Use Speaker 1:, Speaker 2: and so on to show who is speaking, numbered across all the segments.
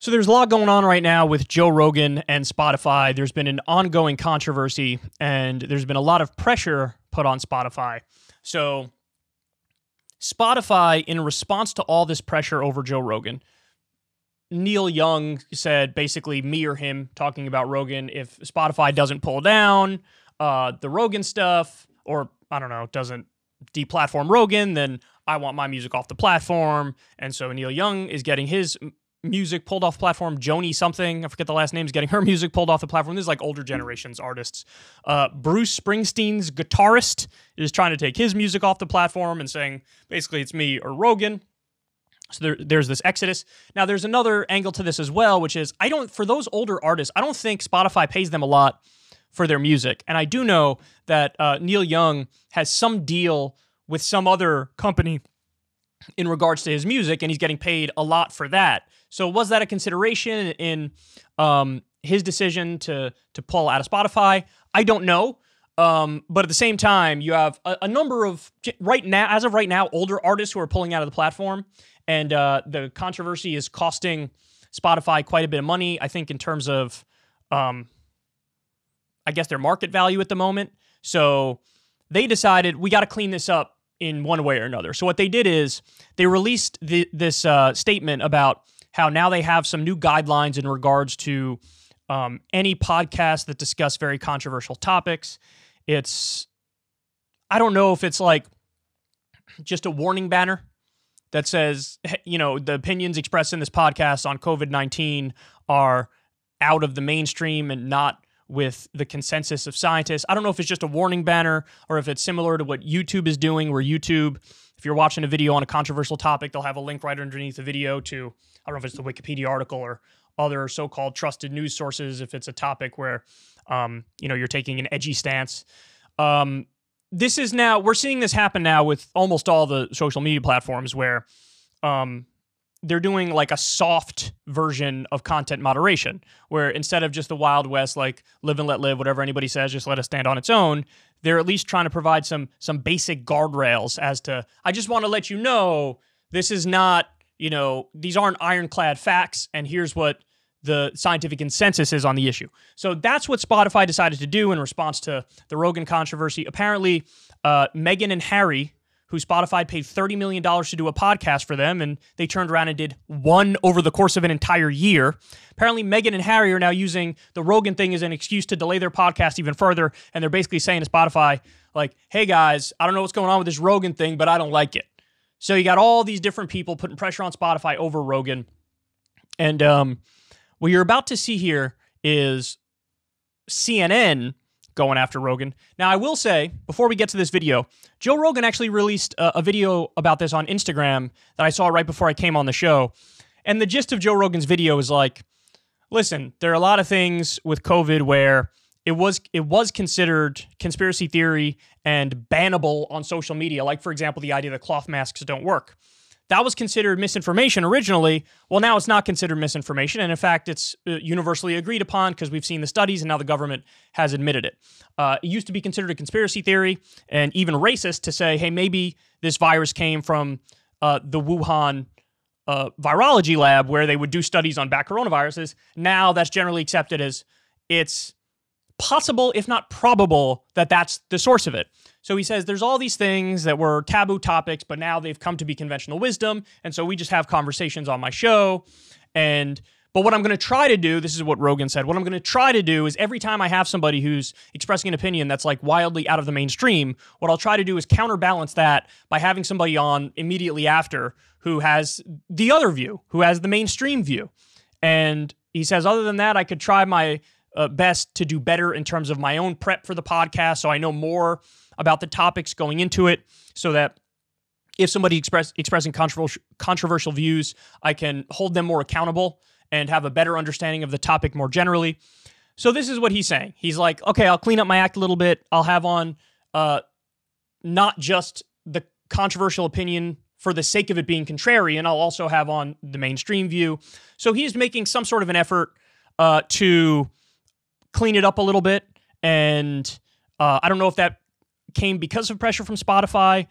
Speaker 1: So there's a lot going on right now with Joe Rogan and Spotify. There's been an ongoing controversy, and there's been a lot of pressure put on Spotify. So Spotify, in response to all this pressure over Joe Rogan, Neil Young said basically me or him talking about Rogan, if Spotify doesn't pull down the Rogan stuff, or I don't know, doesn't deplatform Rogan, then I want my music off the platform. And so Neil Young is getting his music pulled off the platform. Joni something, I forget the last name, is getting her music pulled off the platform. This is like older generations artists. Bruce Springsteen's guitarist is trying to take his music off the platform and saying basically it's me or Rogan. So there's this exodus. Now there's another angle to this as well, which is for those older artists, I don't think Spotify pays them a lot for their music. And I do know that Neil Young has some deal with some other company in regards to his music, and he's getting paid a lot for that. So was that a consideration in his decision to pull out of Spotify? I don't know. But at the same time, you have a number of, as of right now, older artists who are pulling out of the platform, and the controversy is costing Spotify quite a bit of money, I think, in terms of, I guess, their market value at the moment. So they decided, we got to clean this up in one way or another. So what they did is they released this statement about how now they have some new guidelines in regards to any podcasts that discuss very controversial topics. I don't know if it's like just a warning banner that says, the opinions expressed in this podcast on COVID-19 are out of the mainstream and not with the consensus of scientists. I don't know if it's just a warning banner or if it's similar to what YouTube is doing, where YouTube, if you're watching a video on a controversial topic, they'll have a link right underneath the video to, I don't know if it's the Wikipedia article or other so-called trusted news sources, if it's a topic where, you're taking an edgy stance. We're seeing this happen now with almost all the social media platforms where they're doing like a soft version of content moderation, where instead of just the Wild West, like live and let live, whatever anybody says, just let it stand on its own, they're at least trying to provide some basic guardrails as to, I just want to let you know, this is not, these aren't ironclad facts, and here's what the scientific consensus is on the issue. So that's what Spotify decided to do in response to the Rogan controversy. Apparently, Meghan and Harry, who Spotify paid $30 million to do a podcast for them, and they turned around and did one over the course of an entire year. Apparently, Meghan and Harry are now using the Rogan thing as an excuse to delay their podcast even further, and they're basically saying to Spotify, like, hey guys, I don't know what's going on with this Rogan thing, but I don't like it. So you got all these different people putting pressure on Spotify over Rogan, and what you're about to see here is CNN going after Rogan. Now, I will say, before we get to this video, Joe Rogan actually released a video about this on Instagram that I saw right before I came on the show. And the gist of Joe Rogan's video is like, listen, there are a lot of things with COVID where it was considered conspiracy theory and bannable on social media. Like, for example, the idea that cloth masks don't work. That was considered misinformation originally. Well, now it's not considered misinformation. And in fact, it's universally agreed upon because we've seen the studies and now the government has admitted it. It used to be considered a conspiracy theory and even racist to say, hey, maybe this virus came from the Wuhan virology lab where they would do studies on bat coronaviruses. Now that's generally accepted as it's possible, if not probable, that that's the source of it. So he says there's all these things that were taboo topics, but now they've come to be conventional wisdom, and so we just have conversations on my show. But what I'm going to try to do, this is what Rogan said, what I'm going to try to do is every time I have somebody who's expressing an opinion that's like wildly out of the mainstream, what I'll try to do is counterbalance that by having somebody on immediately after who has the other view, who has the mainstream view. And he says, other than that, I could try my best to do better in terms of my own prep for the podcast, so I know more about the topics going into it, so that if somebody expressing controversial views, I can hold them more accountable and have a better understanding of the topic more generally. So this is what he's saying. He's like, okay, I'll clean up my act a little bit. I'll have on not just the controversial opinion for the sake of it being contrarian, I'll also have on the mainstream view. So he is making some sort of an effort to clean it up a little bit. And I don't know if that came because of pressure from Spotify.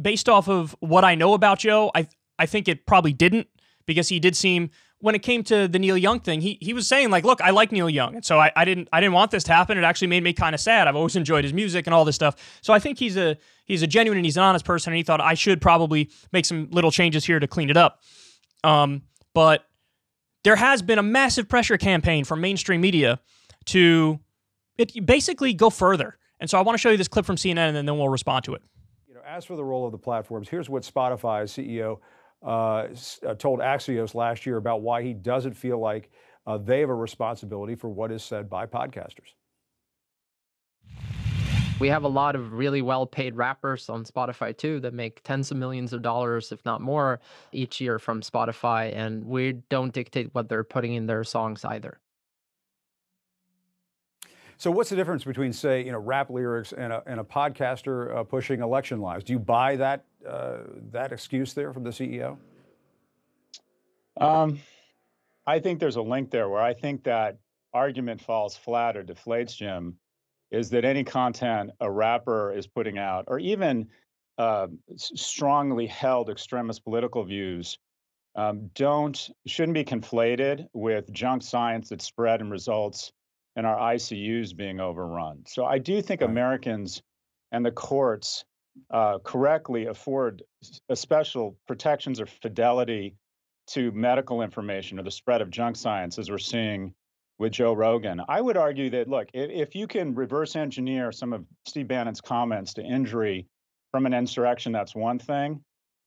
Speaker 1: Based off of what I know about Joe, I think it probably didn't, because he did seem, when it came to the Neil Young thing, he was saying like, look, I like Neil Young, and so I didn't want this to happen. It actually made me kind of sad. I've always enjoyed his music and all this stuff. So I think he's a genuine and he's an honest person, and he thought I should probably make some little changes here to clean it up. But there has been a massive pressure campaign from mainstream media to basically go further. And so I want to show you this clip from CNN, and then we'll respond to it.
Speaker 2: As for the role of the platforms, here's what Spotify's CEO told Axios last year about why he doesn't feel like they have a responsibility for what is said by podcasters.
Speaker 3: We have a lot of really well-paid rappers on Spotify too that make tens of millions of dollars, if not more, each year from Spotify, and we don't dictate what they're putting in their songs either.
Speaker 2: So what's the difference between, say, rap lyrics and a podcaster pushing election lives? Do you buy that excuse there from the CEO?
Speaker 4: I think there's a link there where I think that argument falls flat or deflates, Jim, is that any content a rapper is putting out, or even strongly held extremist political views, shouldn't be conflated with junk science that's spread and results in our ICUs being overrun. So I do think Americans and the courts correctly afford special protections or fidelity to medical information or the spread of junk science, as we're seeing with Joe Rogan. I would argue that, look, if you can reverse engineer some of Steve Bannon's comments to injury from an insurrection, that's one thing.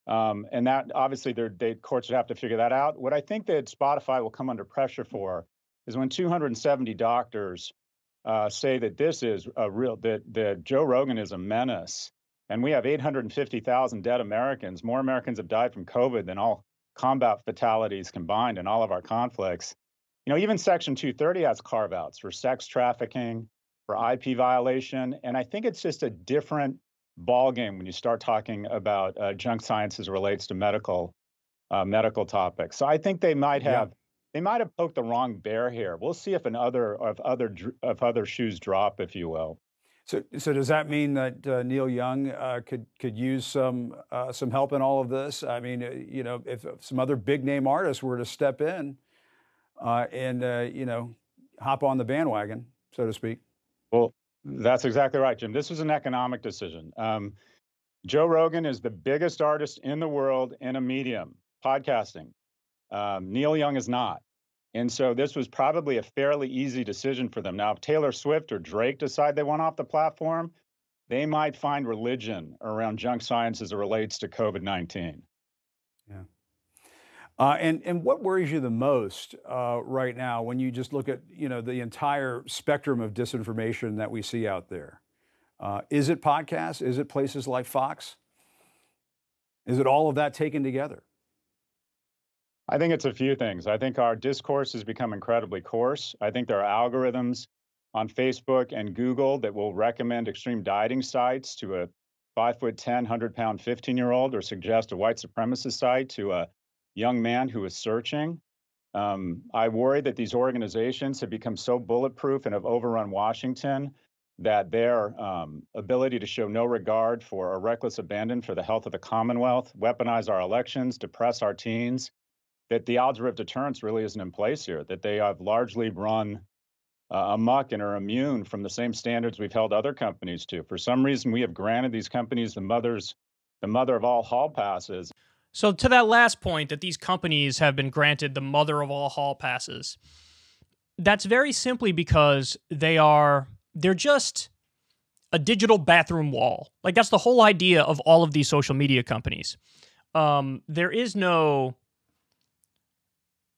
Speaker 4: And that obviously the courts would have to figure that out. What I think that Spotify will come under pressure for is when 270 doctors say that this is that Joe Rogan is a menace, and we have 850,000 dead Americans. More Americans have died from COVID than all combat fatalities combined in all of our conflicts. Even Section 230 has carve-outs for sex trafficking, for IP violation, and I think it's just a different ballgame when you start talking about junk science as it relates to medical topics. So I think they might have poked the wrong bear here. We'll see if other shoes drop, if you will.
Speaker 2: So does that mean that Neil Young could use some help in all of this? I mean, if some other big name artists were to step in and hop on the bandwagon, so to speak.
Speaker 4: Well, that's exactly right, Jim. This was an economic decision. Joe Rogan is the biggest artist in the world in a medium, podcasting. Neil Young is not. And so this was probably a fairly easy decision for them. Now, if Taylor Swift or Drake decide they want off the platform, they might find religion around junk science as it relates to COVID-19.
Speaker 2: Yeah. And what worries you the most right now when you just look at the entire spectrum of disinformation that we see out there? Is it podcasts? Is it places like Fox? Is it all of that taken together?
Speaker 4: I think it's a few things. I think our discourse has become incredibly coarse. I think there are algorithms on Facebook and Google that will recommend extreme dieting sites to a 5'10", 100-pound 15-year-old, or suggest a white supremacist site to a young man who is searching. I worry that these organizations have become so bulletproof and have overrun Washington that their ability to show no regard for or reckless abandon for the health of the Commonwealth, weaponize our elections, depress our teens, that the algebra of deterrence really isn't in place here, that they have largely run amok and are immune from the same standards we've held other companies to. For some reason, we have granted these companies the mother of all hall passes.
Speaker 1: So to that last point, that these companies have been granted the mother of all hall passes, that's very simply because they're just a digital bathroom wall. Like, that's the whole idea of all of these social media companies. There is no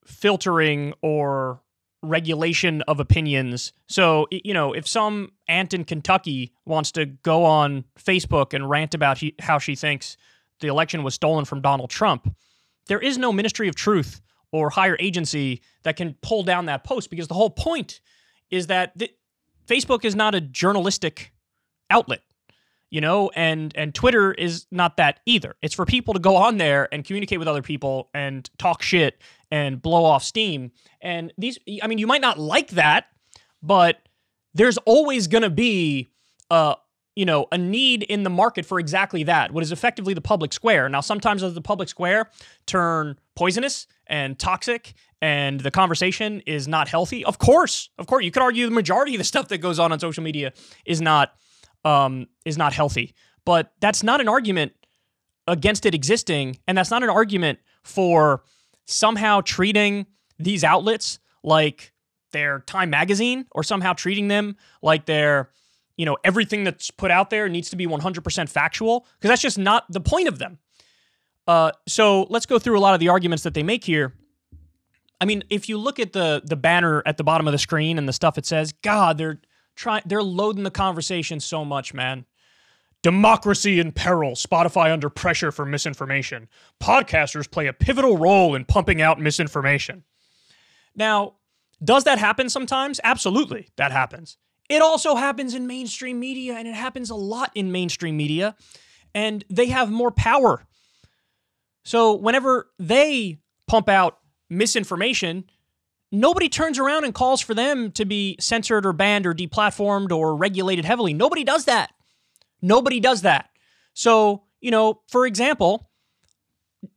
Speaker 1: filtering or regulation of opinions. So, if some aunt in Kentucky wants to go on Facebook and rant about how she thinks the election was stolen from Donald Trump, there is no Ministry of Truth or higher agency that can pull down that post, because the whole point is that Facebook is not a journalistic outlet, and Twitter is not that either. It's for people to go on there and communicate with other people and talk shit and blow off steam. And you might not like that, but there's always going to be a need in the market for exactly that, what is effectively the public square. Now, sometimes the public square turn poisonous and toxic and the conversation is not healthy. Of course, you could argue the majority of the stuff that goes on social media is not healthy, but that's not an argument against it existing, and that's not an argument for somehow treating these outlets like they're Time Magazine, or somehow treating them like they're, everything that's put out there needs to be 100% factual, because that's just not the point of them. So let's go through a lot of the arguments that they make here. I mean, if you look at the banner at the bottom of the screen and the stuff it says, God, they're loading the conversation so much, man. Democracy in peril, Spotify under pressure for misinformation. Podcasters play a pivotal role in pumping out misinformation. Now, does that happen sometimes? Absolutely, that happens. It also happens in mainstream media, and it happens a lot in mainstream media, and they have more power. So whenever they pump out misinformation, nobody turns around and calls for them to be censored or banned or deplatformed or regulated heavily. Nobody does that. Nobody does that. So, for example,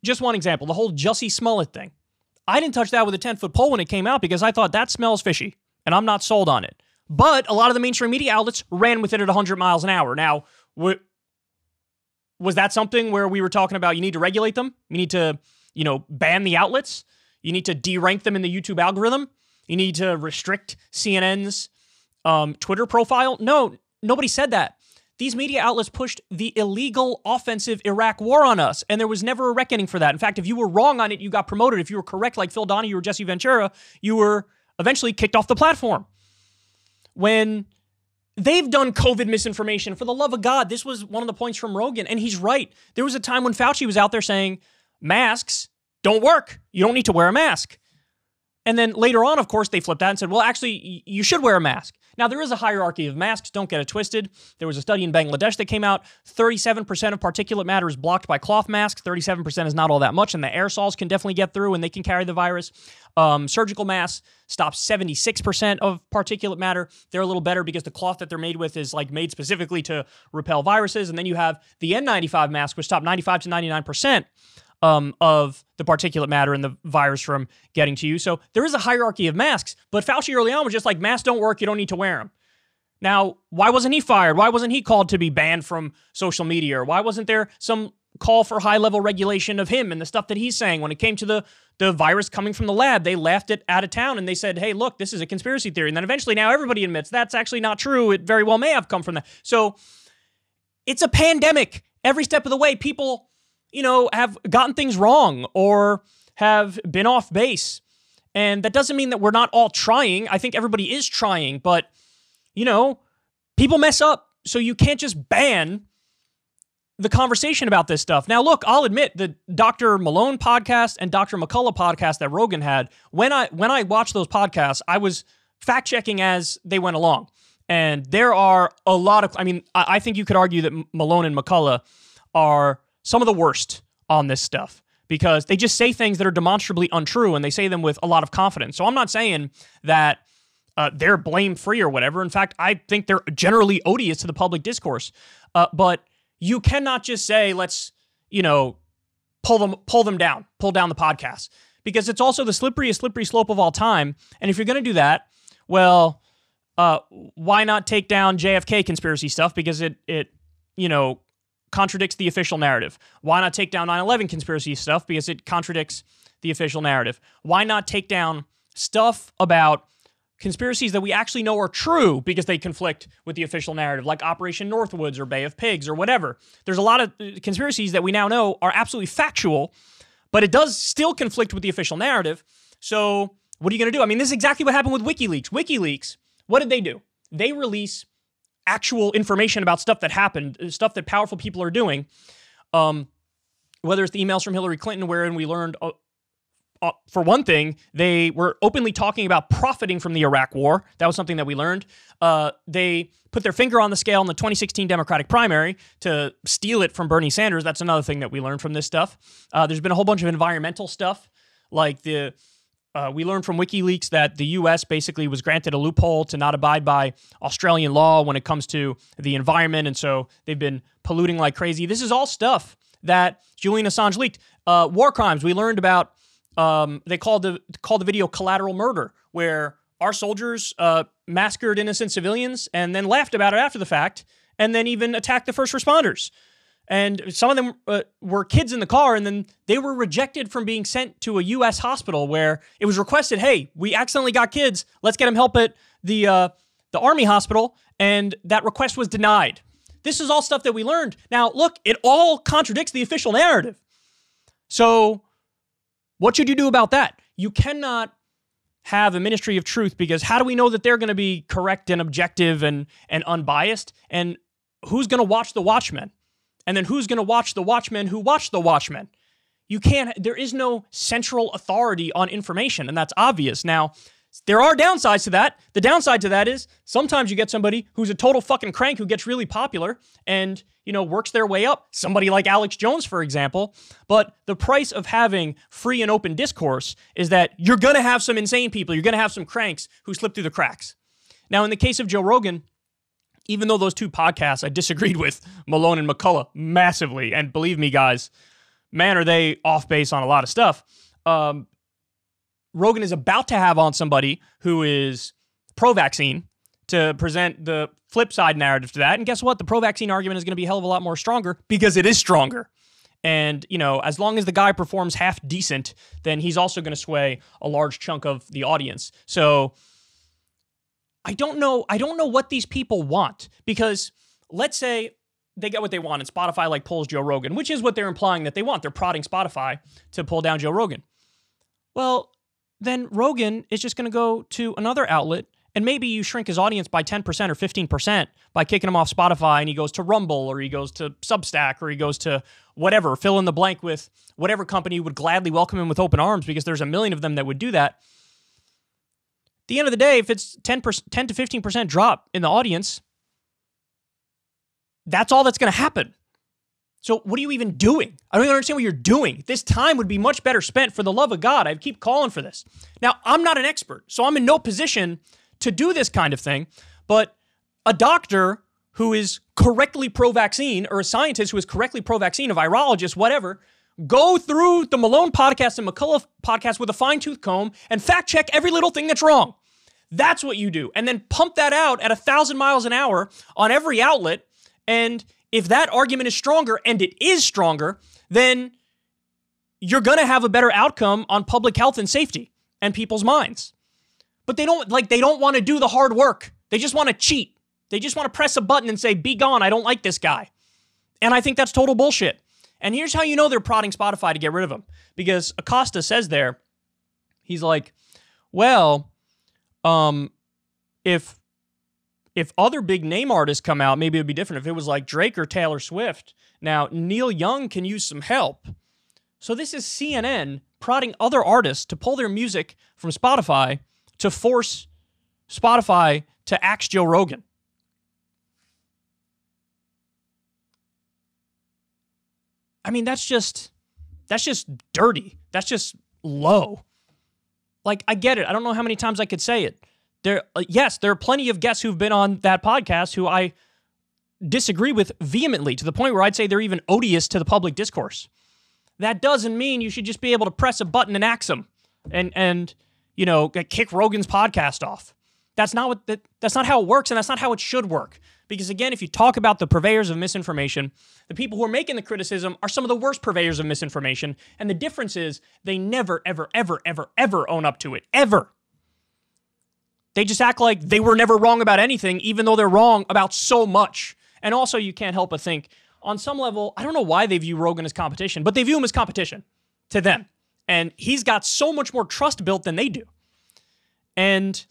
Speaker 1: just one example, the whole Jussie Smollett thing. I didn't touch that with a 10-foot pole when it came out because I thought that smells fishy, and I'm not sold on it. But a lot of the mainstream media outlets ran with it at 100 miles an hour. Now, was that something where we were talking about you need to regulate them? You need to, ban the outlets? You need to derank them in the YouTube algorithm? You need to restrict CNN's Twitter profile? No, nobody said that. These media outlets pushed the illegal offensive Iraq war on us, and there was never a reckoning for that. In fact, if you were wrong on it, you got promoted. If you were correct, like Phil Donahue or Jesse Ventura, you were eventually kicked off the platform. When they've done COVID misinformation, for the love of God, this was one of the points from Rogan, and he's right. There was a time when Fauci was out there saying, masks don't work. You don't need to wear a mask. And then later on, of course, they flipped that and said, well, actually, you should wear a mask. Now, there is a hierarchy of masks. Don't get it twisted. There was a study in Bangladesh that came out. 37% of particulate matter is blocked by cloth masks. 37% is not all that much, and the aerosols can definitely get through, and they can carry the virus. Surgical masks stop 76% of particulate matter. They're a little better because the cloth that they're made with is made specifically to repel viruses. And then you have the N95 mask, which stop 95 to 99% of the particulate matter and the virus from getting to you. So there is a hierarchy of masks, but Fauci early on was just like, masks don't work, you don't need to wear them. Now, why wasn't he fired? Why wasn't he called to be banned from social media? Or why wasn't there some call for high-level regulation of him and the stuff that he's saying? When it came to the virus coming from the lab, they laughed it out of town and they said, hey, look, this is a conspiracy theory. And then eventually now everybody admits that's actually not true. It very well may have come from that. So it's a pandemic. Every step of the way, people have gotten things wrong or have been off base. And that doesn't mean that we're not all trying. I think everybody is trying, but, people mess up. So you can't just ban the conversation about this stuff. Now, look, I'll admit the Dr. Malone podcast and Dr. McCullough podcast that Rogan had, when I watched those podcasts, I was fact-checking as they went along. And there are a lot of, I think you could argue that Malone and McCullough are some of the worst on this stuff because they just say things that are demonstrably untrue and they say them with a lot of confidence. So I'm not saying that they're blame-free or whatever. In fact, I think they're generally odious to the public discourse. But you cannot just say, let's, pull them down, pull down the podcast, because it's also the slippery slope of all time. And if you're going to do that, well, why not take down JFK conspiracy stuff? Because it contradicts the official narrative. Why not take down 9/11 conspiracy stuff? Because it contradicts the official narrative. Why not take down stuff about conspiracies that we actually know are true because they conflict with the official narrative, like Operation Northwoods or Bay of Pigs or whatever? There's a lot of conspiracies that we now know are absolutely factual, but it does still conflict with the official narrative. So what are you going to do? This is exactly what happened with WikiLeaks. WikiLeaks, what did they do? They release actual information about stuff that happened, stuff that powerful people are doing, whether it's the emails from Hillary Clinton, wherein we learned, for one thing, they were openly talking about profiting from the Iraq war. That was something that we learned. They put their finger on the scale in the 2016 Democratic primary to steal it from Bernie Sanders. That's another thing that we learned from this stuff. There's been a whole bunch of environmental stuff, like we learned from WikiLeaks that the U.S. basically was granted a loophole to not abide by Australian law when it comes to the environment, and so they've been polluting like crazy. This is all stuff that Julian Assange leaked. War crimes. We learned about They called the video collateral murder, where our soldiers massacred innocent civilians and then laughed about it after the fact, and then even attacked the first responders. And some of them were kids in the car, and then they were rejected from being sent to a U.S. hospital where it was requested, hey, we accidentally got kids. Let's get them help at the Army hospital. And that request was denied. This is all stuff that we learned. Now, look, it all contradicts the official narrative. So what should you do about that? You cannot have a ministry of truth, because how do we know that they're going to be correct and objective and unbiased? And who's going to watch the Watchmen? And then who's going to watch the Watchmen who watch the Watchmen? There is no central authority on information, and that's obvious. Now, there are downsides to that. The downside to that is sometimes you get somebody who's a total fucking crank who gets really popular and, works their way up. Somebody like Alex Jones, for example. But the price of having free and open discourse is that you're going to have some insane people. You're going to have some cranks who slip through the cracks. Now, in the case of Joe Rogan, even though those two podcasts I disagreed with, Malone and McCullough, massively, and believe me, guys, man, are they off base on a lot of stuff. Rogan is about to have on somebody who is pro-vaccine to present the flip side narrative to that. And guess what? The pro-vaccine argument is going to be a hell of a lot more stronger, because it is stronger. And, as long as the guy performs half decent, then he's also going to sway a large chunk of the audience. So I don't know what these people want, because let's say they get what they want and Spotify pulls Joe Rogan, which is what they're implying that they want. They're prodding Spotify to pull down Joe Rogan. Well, then Rogan is just going to go to another outlet, and maybe you shrink his audience by 10% or 15% by kicking him off Spotify, and he goes to Rumble, or he goes to Substack, or he goes to whatever, fill in the blank with whatever company would gladly welcome him with open arms, because there's a million of them that would do that. At the end of the day, if it's 10 to 15% drop in the audience, that's all that's going to happen. So what are you even doing? I don't even understand what you're doing. This time would be much better spent, for the love of God. I keep calling for this. Now, I'm not an expert, so I'm in no position to do this kind of thing, but a doctor who is correctly pro-vaccine, or a scientist who is correctly pro-vaccine, a virologist, whatever, go through the Malone podcast and McCullough podcast with a fine-tooth comb and fact-check every little thing that's wrong. That's what you do. And then pump that out at 1,000 miles an hour on every outlet. And if that argument is stronger, and it is stronger, then you're going to have a better outcome on public health and safety and people's minds. But they don't want to do the hard work. They just want to cheat. They just want to press a button and say, be gone, I don't like this guy. And I think that's total bullshit. And here's how you know they're prodding Spotify to get rid of him. Because Acosta says there, he's like, well, if other big name artists come out, maybe it would be different. If it was like Drake or Taylor Swift. Now, Neil Young can use some help. So this is CNN prodding other artists to pull their music from Spotify to force Spotify to axe Joe Rogan. I mean, that's just dirty. That's just low. I get it. I don't know how many times I could say it. Yes, there are plenty of guests who've been on that podcast who I disagree with vehemently, to the point where I'd say they're even odious to the public discourse. That doesn't mean you should just be able to press a button and axe them and kick Rogan's podcast off. That's not how it works, and that's not how it should work. Because again, if you talk about the purveyors of misinformation, the people who are making the criticism are some of the worst purveyors of misinformation, and the difference is they never, ever, ever, ever, ever own up to it. Ever. They just act like they were never wrong about anything, even though they're wrong about so much. And also, you can't help but think, on some level, I don't know why they view Rogan as competition, but they view him as competition to them. And he's got so much more trust built than they do. And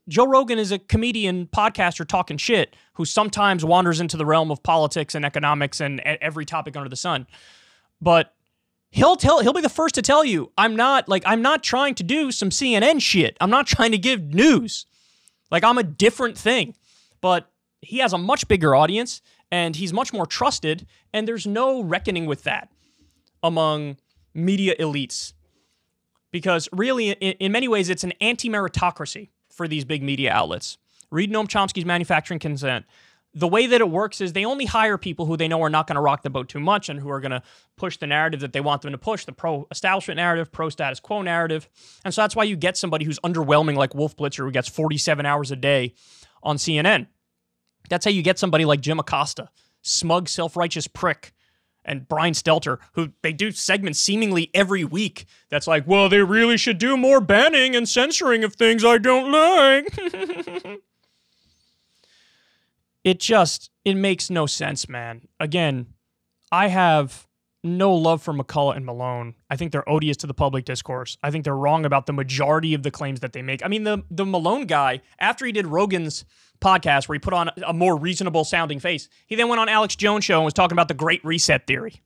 Speaker 1: Joe Rogan is a comedian, podcaster talking shit who sometimes wanders into the realm of politics and economics and every topic under the sun. But he'll be the first to tell you, I'm not trying to do some CNN shit. I'm not trying to give news. I'm a different thing. But he has a much bigger audience, and he's much more trusted, and there's no reckoning with that among media elites. Because really, in many ways, it's an anti-meritocracy for these big media outlets. Read Noam Chomsky's Manufacturing Consent. the way that it works is they only hire people who they know are not going to rock the boat too much and who are going to push the narrative that they want them to push, the pro-establishment narrative, pro-status quo narrative. And so that's why you get somebody who's underwhelming like Wolf Blitzer, who gets 47 hours a day on CNN. That's how you get somebody like Jim Acosta, smug, self-righteous prick, and Brian Stelter, who they do segments seemingly every week that's like, well, they really should do more banning and censoring of things I don't like. It makes no sense, man. Again, I have no love for McCullough and Malone. I think they're odious to the public discourse. I think they're wrong about the majority of the claims that they make. I mean, the Malone guy, after he did Rogan's podcast where he put on a more reasonable sounding face, he then went on Alex Jones' show and was talking about the Great Reset theory.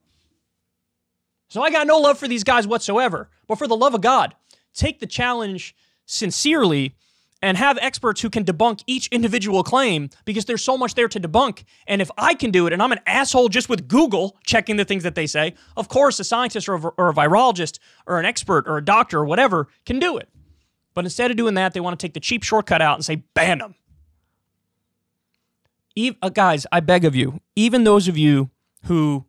Speaker 1: So I got no love for these guys whatsoever. But for the love of God, take the challenge sincerely and have experts who can debunk each individual claim, because there's so much there to debunk. And if I can do it, and I'm an asshole just with Google checking the things that they say, of course a scientist or a virologist or an expert or a doctor or whatever can do it. But instead of doing that, they want to take the cheap shortcut out and say, ban them. Guys, I beg of you, even those of you who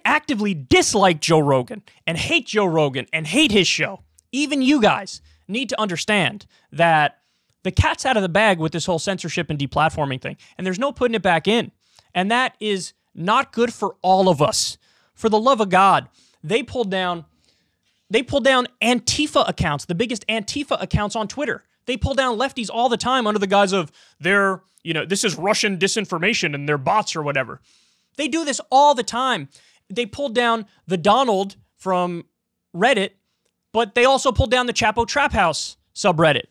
Speaker 1: actively dislike Joe Rogan and hate Joe Rogan and hate his show, even you guys need to understand that the cat's out of the bag with this whole censorship and deplatforming thing, and there's no putting it back in. And that is not good for all of us. For the love of God, they pulled down Antifa accounts, the biggest Antifa accounts on Twitter. They pull down lefties all the time under the guise of this is Russian disinformation and they're bots or whatever. They do this all the time. They pulled down the Donald from Reddit, but they also pulled down the Chapo Trap House subreddit.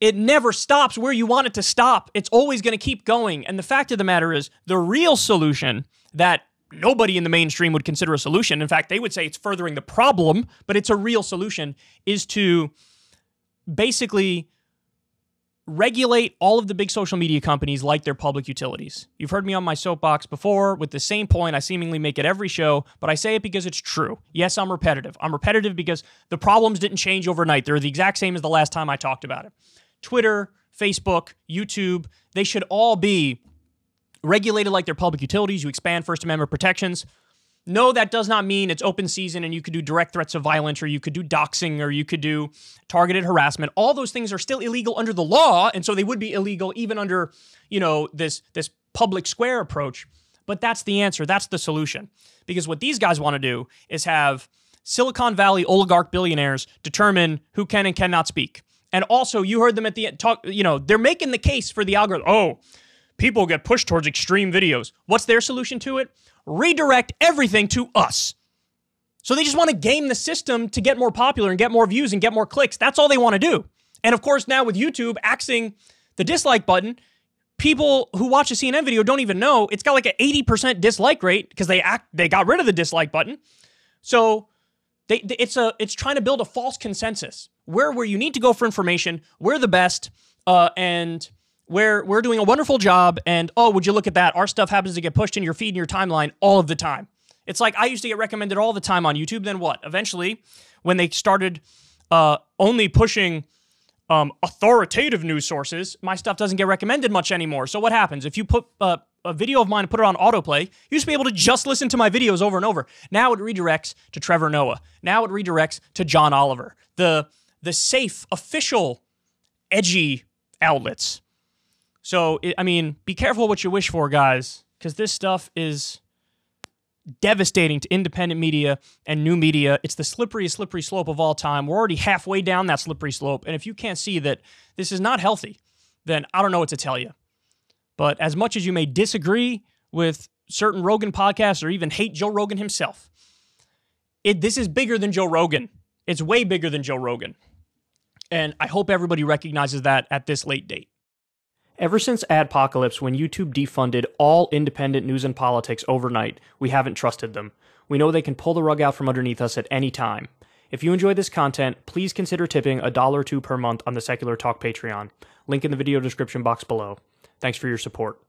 Speaker 1: It never stops where you want it to stop. It's always going to keep going. And the fact of the matter is, the real solution that nobody in the mainstream would consider a solution, in fact, they would say it's furthering the problem, but it's a real solution, is to basically regulate all of the big social media companies like their public utilities. You've heard me on my soapbox before with the same point. I seemingly make it every show, but I say it because it's true. Yes, I'm repetitive. I'm repetitive because the problems didn't change overnight. They're the exact same as the last time I talked about it. Twitter, Facebook, YouTube, they should all be regulated like their public utilities. You expand First Amendment protections. No, that does not mean it's open season and you could do direct threats of violence, or you could do doxing, or you could do targeted harassment. All those things are still illegal under the law, and so they would be illegal even under, this public square approach. But that's the answer. That's the solution. Because what these guys want to do is have Silicon Valley oligarch billionaires determine who can and cannot speak. And also, you heard them at the end talk, they're making the case for the algorithm. Oh, people get pushed towards extreme videos. What's their solution to it? Redirect everything to us. So they just want to game the system to get more popular and get more views and get more clicks. That's all they want to do. And of course, now with YouTube axing the dislike button, people who watch a CNN video don't even know it's got like an 80% dislike rate because they got rid of the dislike button. So it's trying to build a false consensus where you need to go for information, we're the best, and we're doing a wonderful job, and oh, would you look at that? Our stuff happens to get pushed in your feed and your timeline all of the time. It's like I used to get recommended all the time on YouTube. Then what? Eventually, when they started only pushing authoritative news sources, my stuff doesn't get recommended much anymore. So what happens? If you put a video of mine and put it on autoplay, you used to be able to just listen to my videos over and over. Now it redirects to Trevor Noah. Now it redirects to John Oliver. The safe, official, edgy outlets. So, be careful what you wish for, guys, because this stuff is devastating to independent media and new media. It's the slippery slope of all time. We're already halfway down that slippery slope, and if you can't see that this is not healthy, then I don't know what to tell you. But as much as you may disagree with certain Rogan podcasts or even hate Joe Rogan himself, this is bigger than Joe Rogan. It's way bigger than Joe Rogan. And I hope everybody recognizes that at this late date. Ever since Adpocalypse, when YouTube defunded all independent news and politics overnight, we haven't trusted them. We know they can pull the rug out from underneath us at any time. If you enjoy this content, please consider tipping $1 or $2 per month on the Secular Talk Patreon. Link in the video description box below. Thanks for your support.